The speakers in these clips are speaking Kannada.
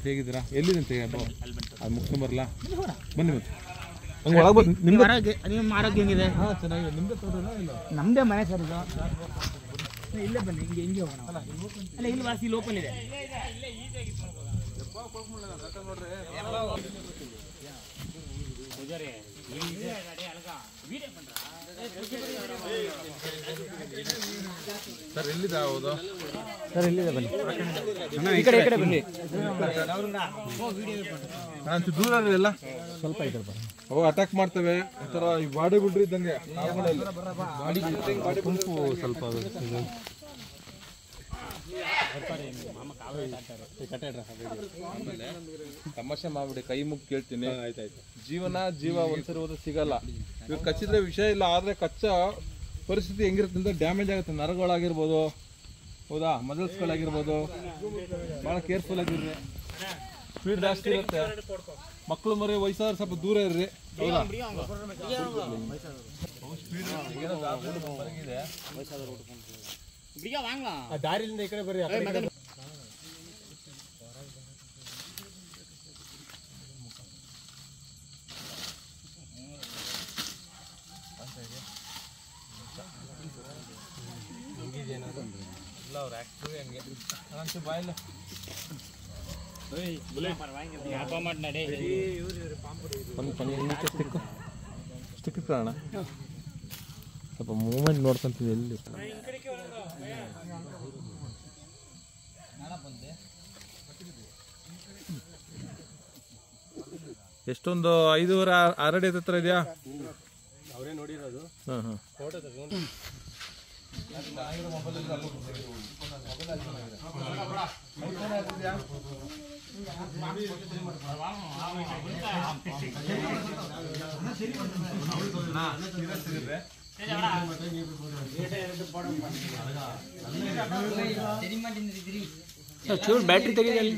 ಮತ್ತೆ ಹೇಗಿದ್ದೀರಾ? ಎಲ್ಲಿದೆ ಅದು ಮುಗಿಸ್ಕೊಂಬರಲ್ಲ? ಬನ್ನಿ ಮತ್ತೆ ಹಂಗೆ ಒಳಗೆ ಬಂದು ನಿಮ್ಮ ಆರೋಗ್ಯ ಹೆಂಗಿದೆ? ಹಾಂ ಚೆನ್ನಾಗಿದೆ. ನಿಮ್ಮದೇ ತೋಟನ ಇಲ್ಲ? ನಮ್ಮದೇ ಮನೆ ಸರ್ ಇದು. ಇಲ್ಲೇ ಬನ್ನಿ, ಹಿಂಗೆ ಹೋಗೋಣ. ಅಲ್ಲ ಇಲ್ಲಿ ವಾಸಿ ಇಲ್ಲಿ ಓಪನ್ ಇದೆ. ಸರ್ ಎಲ್ಲಿದೆ? ಹೌದು ಸರ್ ಇಲ್ಲಿದೆ, ಬನ್ನಿ. ಈ ಕಡೆ ಬನ್ನಿ. ದೂರ ಇಲ್ಲ, ಸ್ವಲ್ಪ ಈ ಕಡೆ ಬನ್ನಿ. ಅವು ಅಟ್ಯಾಕ್ ಮಾಡ್ತವೆ. ಈ ಥರ ಈ ಬಾಡಿ ಗುಡ್ರಿ ಇದ್ದಂಗೆ ಗುಂಪು ಸ್ವಲ್ಪ ತಮಾಷೆ ಮಾಡ್ಬಿಡಿ. ಕೈ ಮುಗಿ ಕೇಳ್ತೀನಿ. ಆಯ್ತಾಯ್ತು. ಜೀವ ಒಂದ್ಸರಿ ಹೋದ್ರೆ ಸಿಗಲ್ಲ. ಇವಾಗ ಕಚ್ಚಿದ್ರೆ ವಿಷಯ ಇಲ್ಲ, ಆದ್ರೆ ಕಚ್ಚ ಪರಿಸ್ಥಿತಿ ಹೆಂಗಿರುತ್ತೆ ಅಂದ್ರೆ ಡ್ಯಾಮೇಜ್ ಆಗುತ್ತೆ. ನರಗಳಾಗಿರ್ಬೋದು, ಹೌದಾ, ಮಸಲ್ಸ್ಗಳಾಗಿರ್ಬೋದು. ಭಾಳ ಕೇರ್ಫುಲ್ ಆಗಿರ್ರಿ. ಸ್ಪೀಡ್ ಜಾಸ್ತಿ ಇರುತ್ತೆ. ಮಕ್ಕಳು ಮರಿ ವಯಸ್ಸಾದ್ರೆ ಸ್ವಲ್ಪ ದೂರ ಇರ್ರಿ. ಹೌದಾ, ದಾರಿಯಿಂದ ಈ ಕಡೆ ಬರ್ರಿ. ಇಲ್ಲ ಅವ್ರು ಆ್ಯಕ್ಟಿವ್ ಹಂಗೆ ಅಂತೆ ಬಾಯಿಲ್ಲ. ಸ್ಟಿಕ್ ಇಟ್ಕೊಳ್ಳೋಣ. ಸ್ವಲ್ಪ ಮೂಮೆಂಟ್ ನೋಡ್ಕೊಂತೀವಿ. ಎಲ್ಲಿ ಎಷ್ಟೊಂದು 5.5-6 ಅಡಿ ಹತ್ರ ಇದೆಯಾ? ಅವರೇ ನೋಡಿರೋದು. ಹಾಂ ಹಾಂ. ಚೂರು ಬ್ಯಾಟ್ರಿ ತೆಗೆದಲ್ಲಿ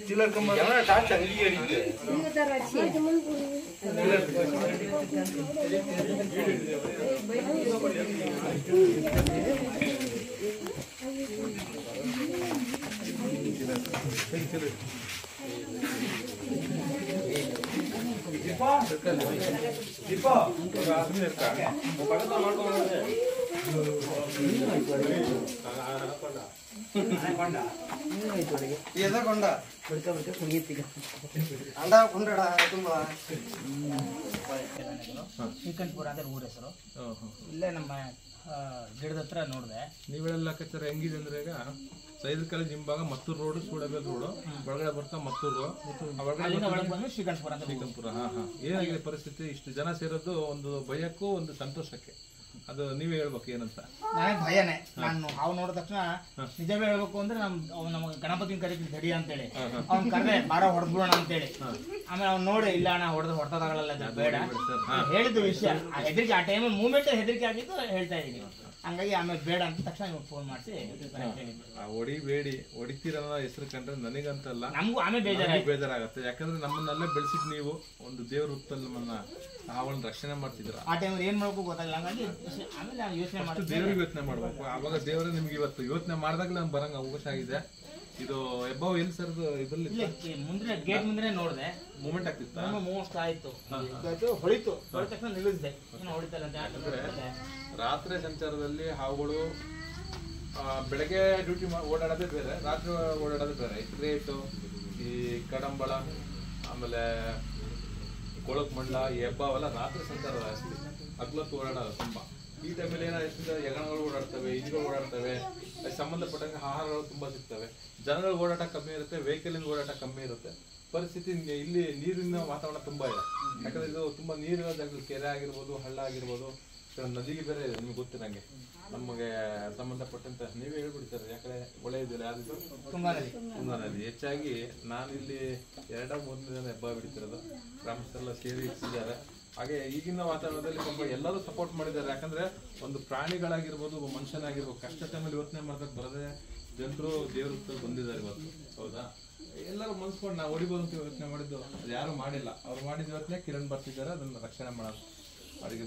चिलर कम ಶ್ರೀಕಂಠಪುರ ಅಂದ್ರೆ ಊರ ಹೆಸರು. ಇಲ್ಲೇ ನಮ್ಮ ಗಿಡದ ಹತ್ರ ನೋಡಿದೆ. ನೀವೆಲ್ಲ ಲೆಕ್ಕಾಚಾರ ಹೆಂಗಿದೆ ಅಂದ್ರೆ ಈಗ ಸೈದಕಲ್ ಜಿಂಬಾಗ ಮತ್ತೂರು ರೋಡ್, ಸೂಡಬೇಲ್ ರೋಡ್ ಒಳಗಡೆ ಬರ್ತಾ ಮತ್ತೂರು, ಒಳಗೆ ಬಂದು ಶ್ರೀಕಂಠಪುರ ಅಂತ. ಶ್ರೀಕಂಠಪುರ. ಹಾ ಹಾ. ಏನಾಗಿದೆ ಪರಿಸ್ಥಿತಿ? ಇಷ್ಟು ಜನ ಸೇರೋದು ಒಂದು ಭಯಕ್ಕೂ ಒಂದು ಸಂತೋಷಕ್ಕೆ. ಅದು ನೀವೇ ಹೇಳ್ಬೇಕು ಏನಂತ. ನನಗೆ ಭಯನೇ. ನಾನು ಹಾವು ನೋಡಿದ ತಕ್ಷಣ ನಿಜವೇ ಹೇಳ್ಬೇಕು ಅಂದ್ರೆ ನಮಗೆ ಗಣಪತಿನ ಕರೀತೀವಿ ತಡಿ ಅಂತೇಳಿ. ಅವ್ನ್ ಕರೆದೆ ಬಾರ ಹೊಡೆದ್ಬಿಡೋಣ ಅಂತೇಳಿ. ಆಮೇಲೆ ಅವ್ನು ನೋಡಿ ಇಲ್ಲ ಅಣ್ಣ ಹೊಡೆದಾಗಲ್ಲ ಬೇಡ ಹೇಳಿದ್ದು ವಿಷಯ. ಆ ಹೆದರಿಕೆ, ಆ ಟೈಮಲ್ಲಿ ಮೂಮೆಂಟ್ ಹೆದರಿಕೆ ಆಗಿದ್ದು ಹೇಳ್ತಾ ಇದೀನಿ. ಹಂಗಾಗಿ ಆಮೇಲೆ ಬೇಡ ಅಂತ ತಕ್ಷಣ ಫೋನ್ ಮಾಡಿಸಿ ಹೊಡಿಬೇಡಿ, ಹೊಡಿತೀರಲ್ಲ ಹೆಸರು ಕಂಡ್ರೆ ನನಗಂತಲ್ಲ ನಮಗೂ ಆಮೇಲೆ ಬೇಜಾರಾಗತ್ತೆ. ಯಾಕಂದ್ರೆ ನಮ್ಮನ್ನೆಲ್ಲ ಬೆಳೆಸಿದ್ ನೀವು ಒಂದು ದೇವ್ರ ರೂಪದಲ್ಲಿ ನಮ್ಮನ್ನ ಹಾವನ್ನ ರಕ್ಷಣೆ ಮಾಡ್ತಿದ್ರ. ಆ ಟೈಮಲ್ಲಿ ಏನ್ ಮಾಡ್ಬೇಕು ಗೊತ್ತಾಗಲ್ಲ. ಹಂಗಾಗಿ ಆಮೇಲೆ ಯೋಚನೆ ಮಾಡಿ ದೇವ್ರಿಗೆ ಯೋಚನೆ ಮಾಡ್ಬೇಕು. ಆವಾಗ ದೇವ್ರ ನಿಮ್ಗೆ ಇವತ್ತು ಯೋಚನೆ ಮಾಡಿದಾಗಲೇ ನಮ್ಗೆ ಬರಂಗ ಅವಕಾಶ ಆಗಿದೆ. ಇದು ಹೆಬ್ಬಾವು ಎಲ್ಲಿ ಸರ್? ಇದ್ರಲ್ಲಿ ಮುಂದೆ ಗೇಟ್ ಮುಂದೆ ನೋಡಿದೆ, ಮೂಮೆಂಟ್ ಆಗ್ತಿತ್ತ, ಮೂವ್ಮೆಂಟ್ ಆಯ್ತು, ಹೊಳಿತು, ಹೊಳಿದ ತಕ್ಷಣ ನಿಲ್ಲಿಸಿದೆ. ಹೊಳಿತಲ್ಲ ರಾತ್ರಿ ಸಂಚಾರದಲ್ಲಿ ಹಾವುಗಳು ಬೆಳಗ್ಗೆ ಡ್ಯೂಟಿ ಓಡಾಡೋದೇ ಬೇರೆ, ರಾತ್ರಿ ಓಡಾಡೋದೇ ಬೇರೆ. ಕ್ರೇಟು, ಈ ಕಡಂಬಳ, ಆಮೇಲೆ ಕೊಳಕ್ ಮಂಡಲ, ಈ ಹೆಬ್ಬ ಅವೆಲ್ಲ ರಾತ್ರಿ ಸಂಚಾರ ಜಾಸ್ತಿ, ಹಗ್ಲತ್ತು ಓಡಾಡೋದು ತುಂಬ. ಈ ಟೈಮಲ್ಲಿ ಏನಾಯ್ತಂದ್ರೆ ಯಗಣಗಳು ಓಡಾಡ್ತವೆ, ಇಲಿಗಳು ಓಡಾಡ್ತವೆ, ಅದಕ್ಕೆ ಸಂಬಂಧಪಟ್ಟಂಗೆ ಆಹಾರಗಳು ತುಂಬ ಸಿಗ್ತವೆ. ಜನಗಳ ಓಡಾಟ ಕಮ್ಮಿ ಇರುತ್ತೆ, ವೆಹಿಕಲಿನ ಓಡಾಟ ಕಮ್ಮಿ ಇರುತ್ತೆ. ಪರಿಸ್ಥಿತಿ ಇಲ್ಲಿ ನೀರಿನ ವಾತಾವರಣ ತುಂಬ ಇದೆ. ಯಾಕಂದ್ರೆ ಇದು ತುಂಬ ನೀರಿನ ಜಾಗದಲ್ಲಿ ಕೆರೆ ಆಗಿರ್ಬೋದು, ಹಳ್ಳ ಆಗಿರ್ಬೋದು, ನದಿಗೆ ಬೇರೆ ಇದೆ. ನಿಮ್ಗೆ ಗೊತ್ತಿರಂಗೆ ನಮಗೆ ಸಂಬಂಧಪಟ್ಟಂತೆ ನೀವೇ ಹೇಳ್ಬಿಡ್ತಾರೆ. ಯಾಕಂದ್ರೆ ಹೊಳೆ ಇದೆಯಲ್ಲ, ಯಾವ್ದು ತುಂಗಾ ನದಿ. ಹೆಚ್ಚಾಗಿ ನಾನಿಲ್ಲಿ 2-3 ದಿನ ಹಬ್ಬ ಬಿಡ್ತಿರೋದು, ಗ್ರಾಮಸ್ಥರೆಲ್ಲ ಸೇರಿ ಇಟ್ಟಿದ್ದಾರೆ. ಹಾಗೆ ಈಗಿನ ವಾತಾವರಣದಲ್ಲಿ ಸ್ವಲ್ಪ ಎಲ್ಲರೂ ಸಪೋರ್ಟ್ ಮಾಡಿದ್ದಾರೆ. ಯಾಕಂದ್ರೆ ಒಂದು ಪ್ರಾಣಿಗಳಾಗಿರ್ಬೋದು, ಒಬ್ಬ ಮನುಷ್ಯನಾಗಿರ್ಬೋದು, ಕಷ್ಟ ಟೈಮಲ್ಲಿ ಯೋಚನೆ ಮಾಡೋದಕ್ಕೆ ಬರದೆ ಜನರು ದೇವ್ರ ಬಂದಿದ್ದಾರೆ ಇವತ್ತು. ಹೌದಾ? ಎಲ್ಲರೂ ಮನ್ಸ್ಕೊಂಡು ನಾವು ಹೊಡಿಬೋದು ಅಂತ ಯೋಚನೆ ಮಾಡಿದ್ದು, ಅದು ಯಾರು ಮಾಡಿಲ್ಲ. ಅವ್ರು ಮಾಡಿದ ಯೋಚನೆ ಕಿರಣ್ ಬರ್ತಿದ್ದಾರೆ ಅದನ್ನ ರಕ್ಷಣೆ ಮಾಡೋದು. ಅವರಿಗೆ